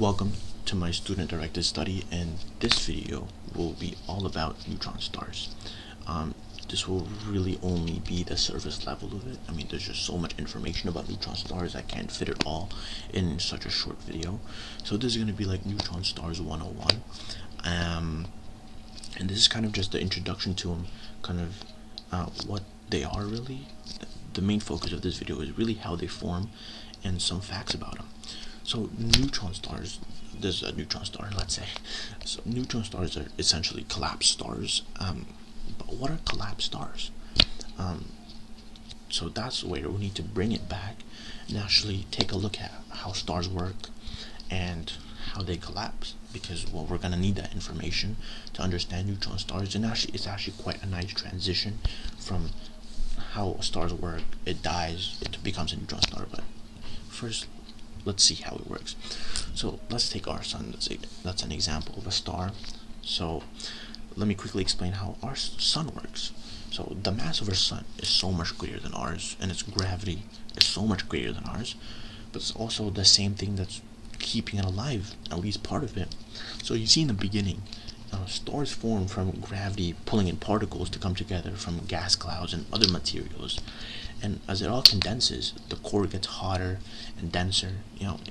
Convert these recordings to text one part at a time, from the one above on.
Welcome to my student-directed study, and this video will be all about neutron stars. This will really only be the surface level of it. I mean, there's just so much information about neutron stars, I can't fit it all in such a short video. So this is going to be like neutron stars 101. And this is kind of just the introduction to them, kind of what they are really. The main focus of this video is really how they form and some facts about them. So neutron stars, this is a neutron star, let's say. So neutron stars are essentially collapsed stars. But what are collapsed stars? So that's where we need to bring it back and actually take a look at how stars work and how they collapse, because we're going to need that information to understand neutron stars. And actually it's actually quite a nice transition from how stars work. It dies, it becomes a neutron star. But first, let's see how it works. So let's take our sun. That's an example of a star. So let me quickly explain how our sun works. So the mass of our sun is so much greater than ours, and its gravity is so much greater than ours, but it's also the same thing that's keeping it alive, at least part of it. So you see in the beginning, stars form from gravity pulling in particles to come together from gas clouds and other materials. And as it all condenses, the core gets hotter and denser.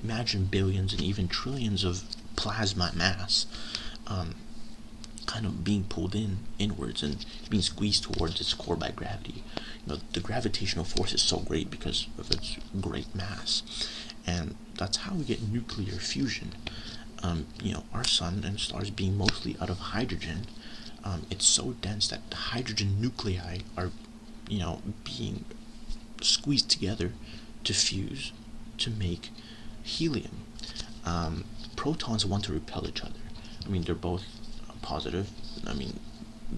Imagine billions and even trillions of plasma mass kind of being pulled inwards and being squeezed towards its core by gravity. The gravitational force is so great because of its great mass. And that's how we get nuclear fusion. Our sun and stars being mostly out of hydrogen, it's so dense that the hydrogen nuclei are, being squeezed together to fuse to make helium. Protons want to repel each other. They're both positive.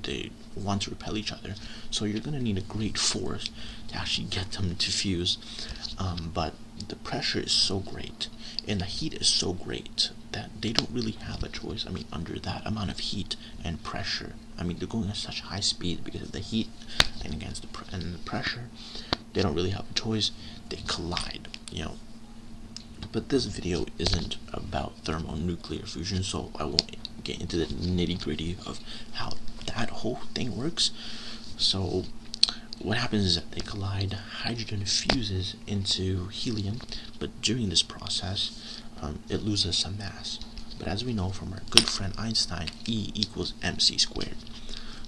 They want to repel each other. So you're going to need a great force to actually get them to fuse. But the pressure is so great and the heat is so great that they don't really have a choice. Under that amount of heat and pressure, they're going at such high speed because of the heat and against the pressure. They don't really have a choice. They collide. But this video isn't about thermonuclear fusion, so I won't get into the nitty-gritty of how that whole thing works. So what happens is that they collide, hydrogen fuses into helium, but during this process, it loses some mass. But as we know from our good friend Einstein, E equals mc squared.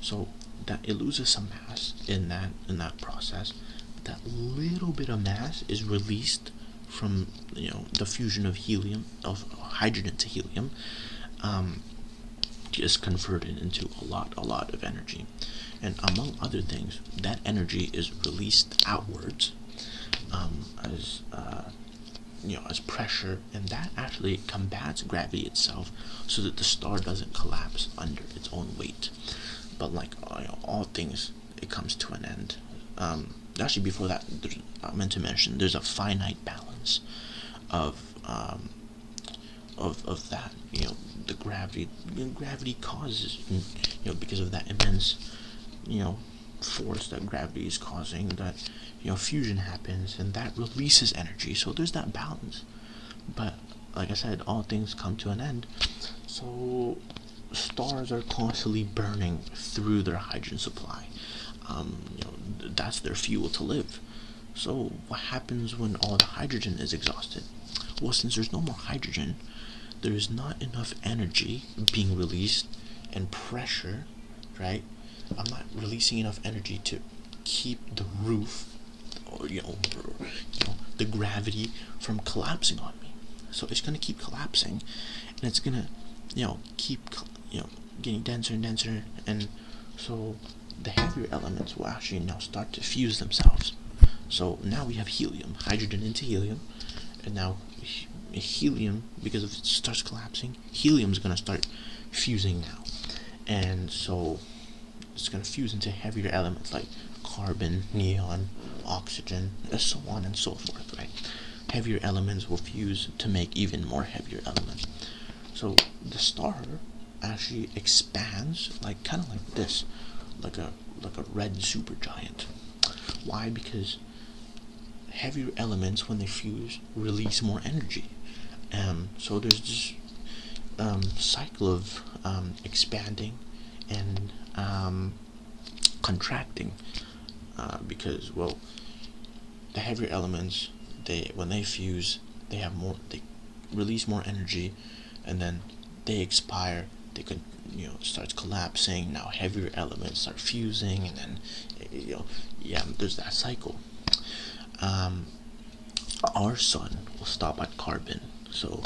So that it loses some mass in that process. That little bit of mass is released from the fusion of hydrogen to helium, is converted into a lot of energy. And among other things, that energy is released outwards as pressure, and that actually combats gravity itself so that the star doesn't collapse under its own weight. But like all things, it comes to an end. Actually, before that, I meant to mention there's a finite balance of that. The gravity causes, because of that immense, force that gravity is causing, that fusion happens and that releases energy. So there's that balance. But like I said, all things come to an end. So stars are constantly burning through their hydrogen supply. That's their fuel to live. So what happens when all the hydrogen is exhausted? Well, since there's no more hydrogen, there is not enough energy being released and pressure, right? I'm not releasing enough energy to keep the roof or the gravity from collapsing on me. So it's going to keep collapsing, and it's going to keep getting denser and denser, and so the heavier elements will actually now start to fuse themselves. So now we have helium, hydrogen into helium, and now helium, because if it starts collapsing, helium is going to start fusing now. And so it's going to fuse into heavier elements like carbon, neon, oxygen, and so on and so forth, right? Heavier elements will fuse to make even more heavier elements. So the star actually expands kind of like this, like a red supergiant. Why? Because heavier elements, when they fuse, release more energy, So there's this cycle of expanding and contracting, because, well, the heavier elements, when they fuse, they release more energy, and then they expire. They could, starts collapsing. Now heavier elements start fusing, and then, there's that cycle. Our sun will stop at carbon, so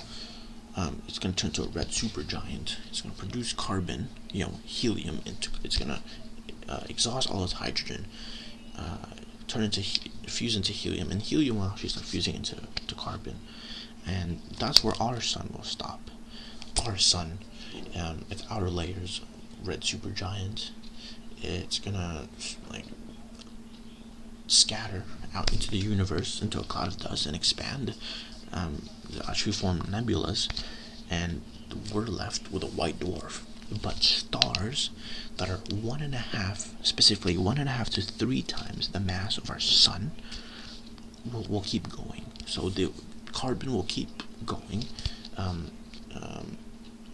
it's going to turn to a red supergiant. It's going to produce carbon, helium. It's going to exhaust all its hydrogen, fuse into helium, and helium will actually start fusing into carbon, and that's where our sun will stop. Our sun, its outer layers, red supergiant, it's gonna scatter out into the universe, into a cloud of dust, and expand. Actually form nebulas, and we're left with a white dwarf. But stars that are 1.5, specifically 1.5 to 3 times the mass of our sun, will keep going. So the carbon will keep going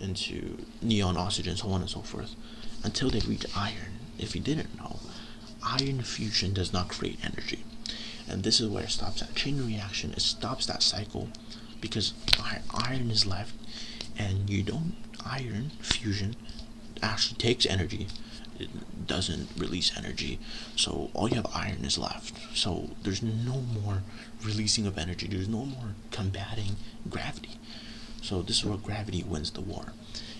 into neon, oxygen, so on and so forth, until they reach iron. If you didn't know, iron fusion does not create energy, and this is where it stops that chain reaction. It stops that cycle, because iron is left, and iron fusion actually takes energy. It doesn't release energy, so all you have iron is left. So there's no more releasing of energy. There's no more combating gravity. So this is where gravity wins the war,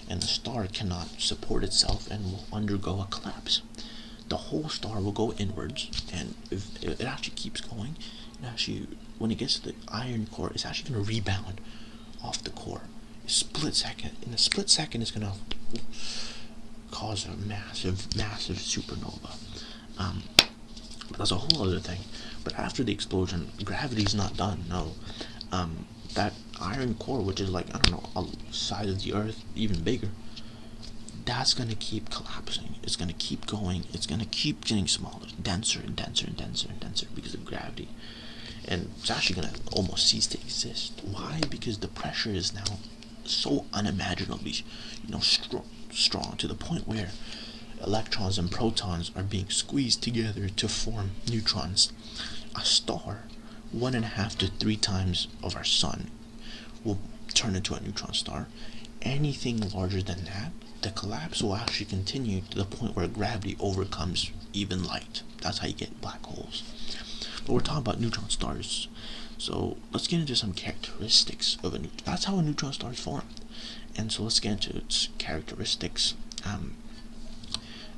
and the star cannot support itself and will undergo a collapse. The whole star will go inwards, and if it actually keeps going, when it gets to the iron core, it's actually going to rebound off the core. In a split second, it's going to cause a massive supernova. But that's a whole other thing. But after the explosion, gravity's not done. No, that iron core, which is like, a size of the Earth, even bigger, that's gonna keep collapsing. It's gonna keep going. It's gonna keep getting smaller, denser and denser and denser and denser because of gravity. And it's actually gonna almost cease to exist. Why? Because the pressure is now so unimaginably, strong, to the point where electrons and protons are being squeezed together to form neutrons. A star 1.5 to 3 times of our sun will turn into a neutron star. Anything larger than that, the collapse will actually continue to the point where gravity overcomes even light. That's how you get black holes. But we're talking about neutron stars, so let's get into some characteristics of a neutron. That's how a neutron star is formed. And so let's get into its characteristics.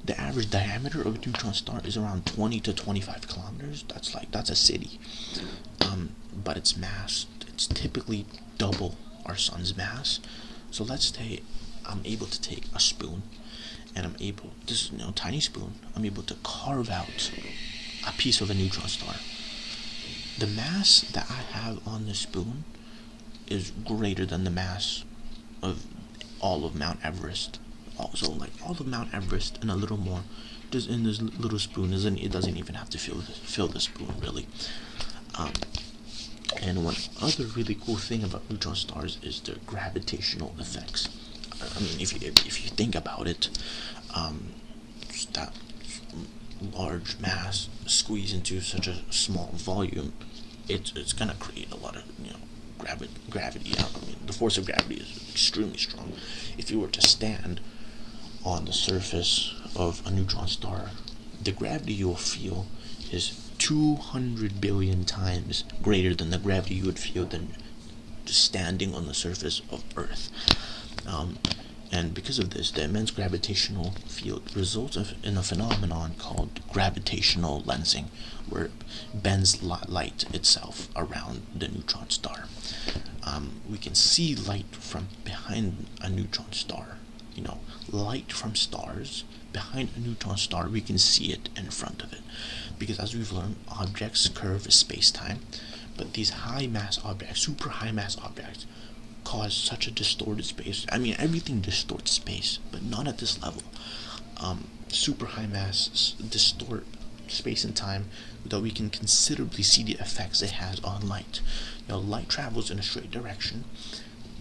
The average diameter of a neutron star is around 20 to 25 kilometers. That's a city. But its mass, it's typically double our sun's mass. So let's say I'm able to take a spoon, and this is tiny spoon, I'm able to carve out a piece of a neutron star. The mass that I have on the spoon is greater than the mass of all of Mount Everest. Also, all of Mount Everest and a little more, just in this little spoon. It doesn't even have to fill the spoon, really. And one other really cool thing about neutron stars is their gravitational effects. I mean, if you think about it, that large mass squeezed into such a small volume, it's gonna create a lot of gravity. The force of gravity is extremely strong. If you were to stand on the surface of a neutron star, the gravity you will feel is 200 billion times greater than the gravity you would feel than just standing on the surface of Earth. And because of this, the immense gravitational field results in a phenomenon called gravitational lensing, where it bends light itself around the neutron star. We can see light from behind a neutron star. Light from stars behind a neutron star, we can see it in front of it. Because as we've learned, objects curve space-time, but these high-mass objects, super high-mass objects, cause such a distorted space. I mean, everything distorts space, but not at this level. Super high mass distort space and time, that we can considerably see the effects it has on light. Light travels in a straight direction.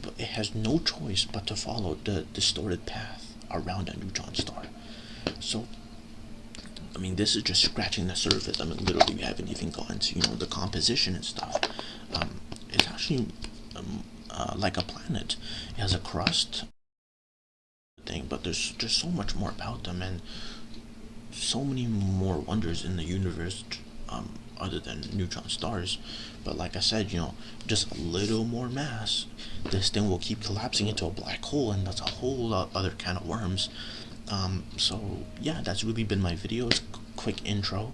but it has no choice but to follow the distorted path around a neutron star. So, I mean, this is just scratching the surface. I mean, literally, we haven't even gone to, the composition and stuff. It's actually like a planet. It has a crust thing, but there's just so much more about them, and so many more wonders in the universe, other than neutron stars. But like I said, just a little more mass, this thing will keep collapsing into a black hole, and that's a whole other can of worms. So yeah, that's really been my video. It's a quick intro.